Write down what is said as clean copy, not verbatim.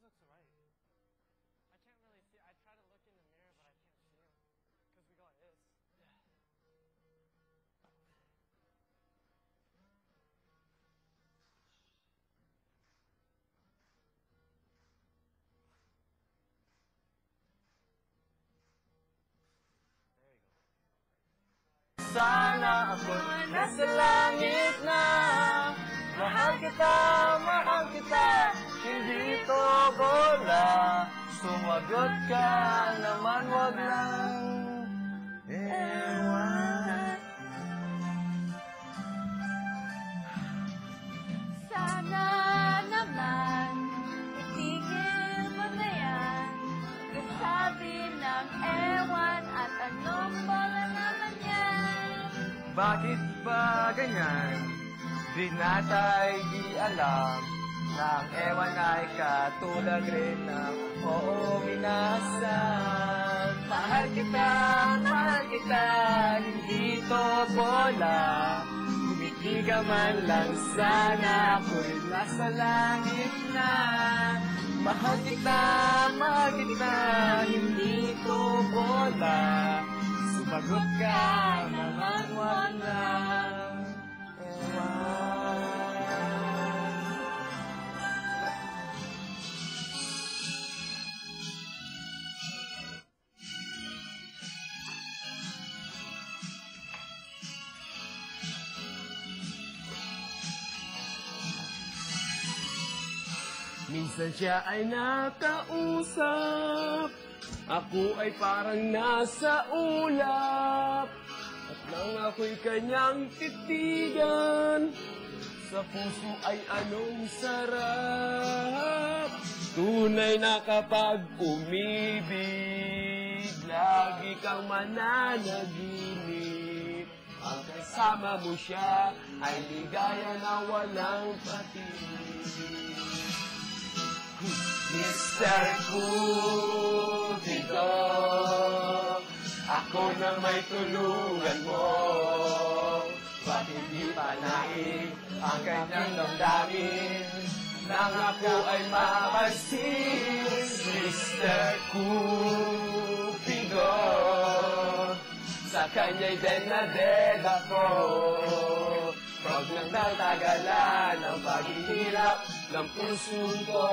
Yours looks right. I can't really see. I try to look in the mirror, but I can't see him. Because we got this. Yeah. There you go. Sana ako nasa langit na. Mahal kita, hindi to bola. Sumagot ka naman, wag lang ewan. Sana naman itigil mo na yan. Kasabi ng ewan at anong bola naman yan. Bakit ba ganyan? Binatay di alam na ang ewan ay katulad rin ng oo minasal. Mahal kita, hindi to bola. Kumiti ka man lang sana, ako'y nasa langit na. Mahal kita, hindi to bola. Sumagot ka naman, wag lang ewan. Minsan siya ay nakausap, ako ay parang nasa ulap. At nang ako'y kanyang titigan, sa puso ay anong sarap. Tunay na kapag umibig, lagi kang mananaginip. Ang kasama mo siya ay ligaya na walang patigil. Mr. Cupido, ako na may tulungan mo. Bakit di panahin ang kanyang damdamin nang ako ay mapasis? Mr. Cupido, sa kanya'y dead na dead ako. Huwag nang natagalan ang paghihirap ng puso ko.